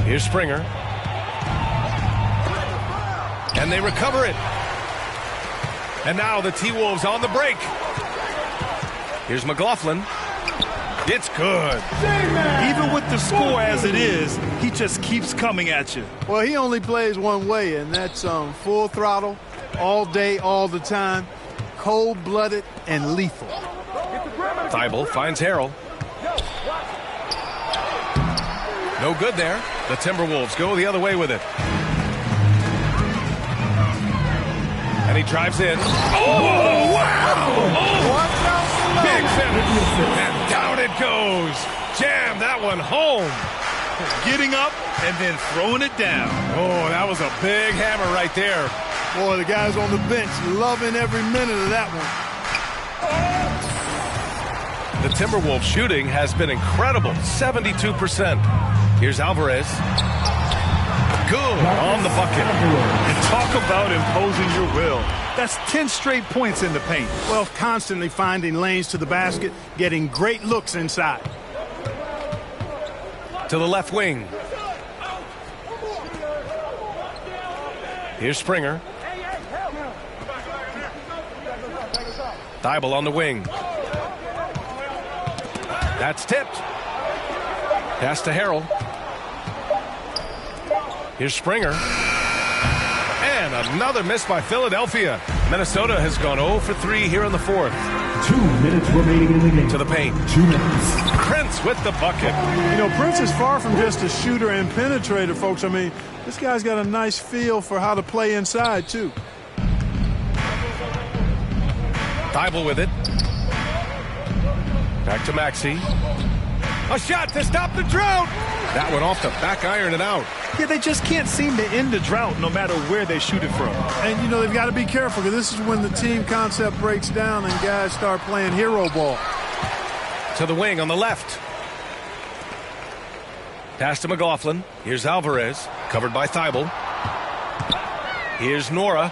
Here's Springer. And they recover it. And now the T-Wolves on the break. Here's McLaughlin. It's good. Even with the score as it is, he just keeps coming at you. Well, he only plays one way, and that's full throttle, all day, all the time, cold-blooded and lethal. Thibault finds Harrell. No good there. The Timberwolves go the other way with it. And he drives in. Oh, wow! Oh, big finish. And down it goes. Jam that one home. Getting up and then throwing it down. Oh, that was a big hammer right there. Boy, the guys on the bench loving every minute of that one. The Timberwolves shooting has been incredible, 72%. Here's Alvarez. Good on the bucket. And talk about imposing your will. That's 10 straight points in the paint. Well, constantly finding lanes to the basket, getting great looks inside. To the left wing. Here's Springer. Thibault on the wing. That's tipped. Pass to Harrell. Here's Springer. And another miss by Philadelphia. Minnesota has gone 0 for 3 here in the fourth. 2 minutes remaining in the game. To the paint. 2 minutes. Prince with the bucket. You know, Prince is far from just a shooter and penetrator, folks. I mean, this guy's got a nice feel for how to play inside, too. Thibault with it. Back to Maxey. A shot to stop the drought. That one off the back iron and out. Yeah, they just can't seem to end the drought no matter where they shoot it from. And, you know, they've got to be careful because this is when the team concept breaks down and guys start playing hero ball. To the wing on the left. Pass to McLaughlin. Here's Alvarez. Covered by Thibault. Here's Nora.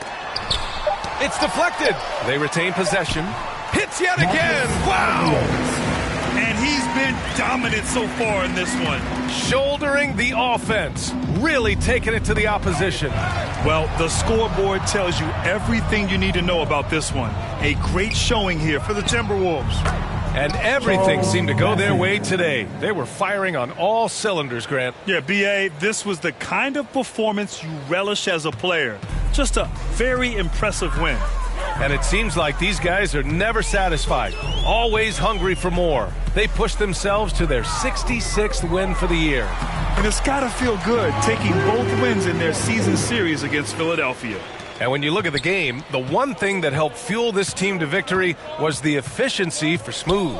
It's deflected. They retain possession. Hits yet again. Wow! And he's been dominant so far in this one. Shouldering the offense. Really taking it to the opposition. Well, the scoreboard tells you everything you need to know about this one. A great showing here for the Timberwolves. And everything seemed to go their way today. They were firing on all cylinders, Grant. Yeah, B.A., this was the kind of performance you relish as a player. Just a very impressive win. And it seems like these guys are never satisfied, always hungry for more. They push themselves to their 66th win for the year. And it's got to feel good taking both wins in their season series against Philadelphia. And when you look at the game, the one thing that helped fuel this team to victory was the efficiency for Smooth.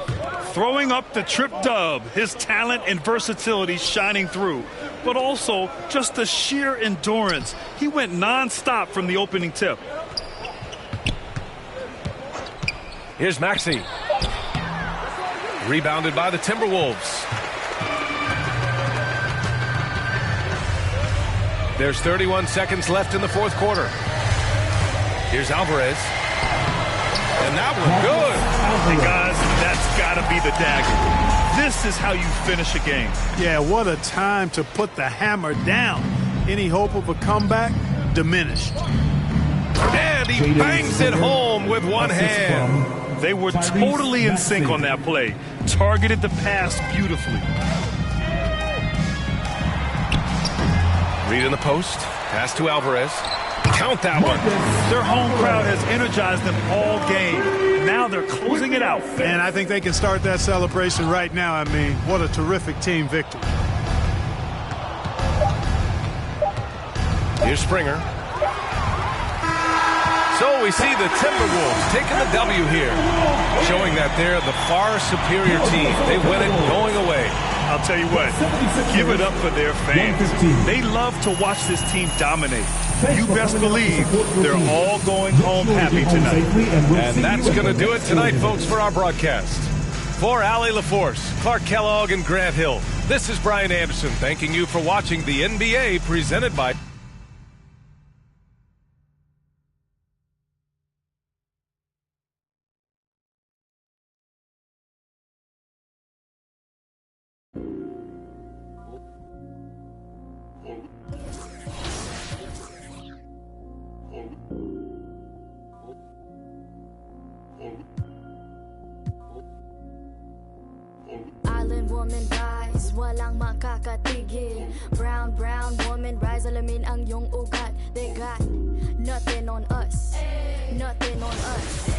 Throwing up the trip dub, his talent and versatility shining through, but also just the sheer endurance. He went nonstop from the opening tip. Here's Maxey. Rebounded by the Timberwolves. There's 31 seconds left in the fourth quarter. Here's Alvarez. And that one good. Hey, guys, that's got to be the dagger. This is how you finish a game. Yeah, what a time to put the hammer down. Any hope of a comeback? Diminished. And he bangs it home with one hand. They were totally in sync on that play. Targeted the pass beautifully. Reed in the post. Pass to Alvarez. Count that one. Their home crowd has energized them all game. Now they're closing it out. And I think they can start that celebration right now. I mean, what a terrific team victory. Here's Springer. So we see the Timberwolves taking the W here, showing that they're the far superior team. They win it going away. I'll tell you what, give it up for their fans. They love to watch this team dominate. You best believe they're all going home happy tonight. And that's going to do it tonight, folks, for our broadcast. For Allie LaForce, Clark Kellogg, and Grant Hill, this is Brian Anderson thanking you for watching the NBA presented by Island woman rise, walang makakatigil. Brown woman rise, alamin ang iyong ugat. They got nothing on us, nothing on us.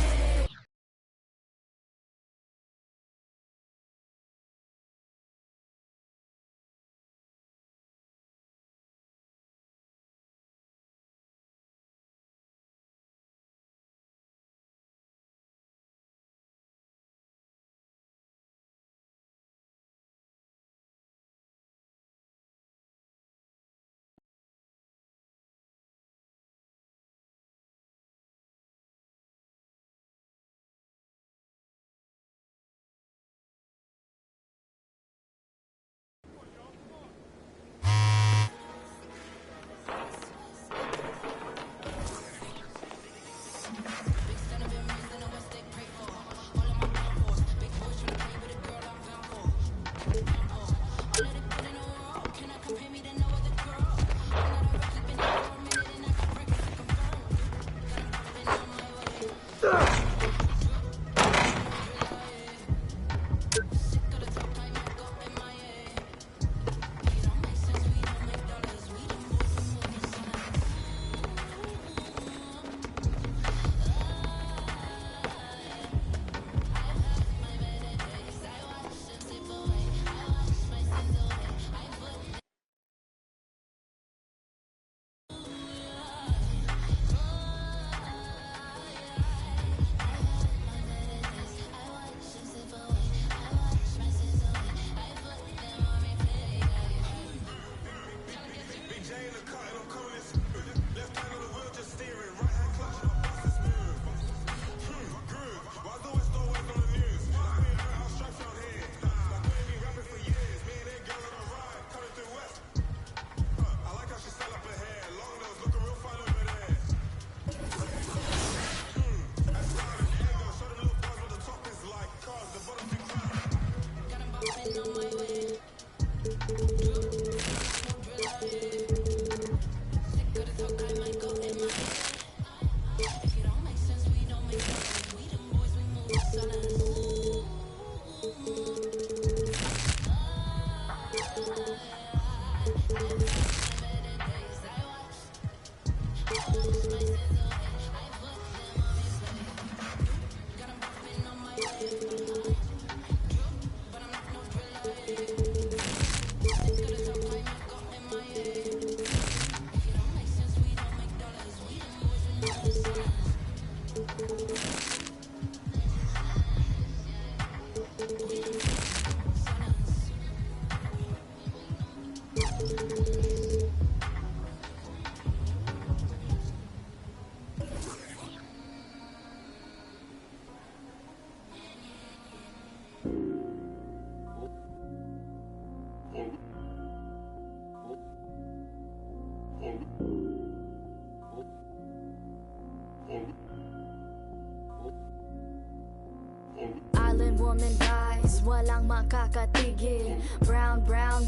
Island woman rise, walang makakatigil. Brown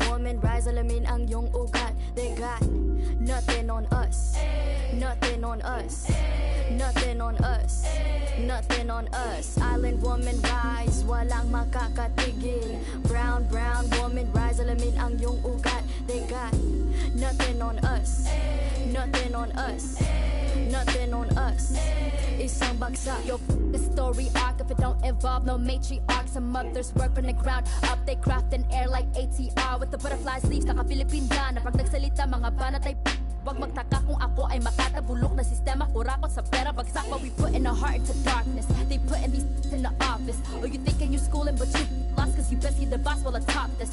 woman rise, alamin ang iyong ugat. They got nothing on us, nothing on us, nothing on us, nothing on us. Island woman rise, walang makakatigil. Brown woman rise, alamin ang iyong ugat. They got nothing on us, nothing on us, nothing on us. Isang bagsak. Yo, the story arc, if it don't involve no matriarch. Some mothers work from the ground up, they craft in air like ATR. With the butterfly sleeves, naka-Filipina na pag nagsalita mga banat ay wag magtaka kung ako ay makatabulok na sistema. Kurakot sa pera, bagsak, but we put in our heart into darkness. They put in these in the office. Or you thinking you schooling but you lost cause you best get the boss while atop this.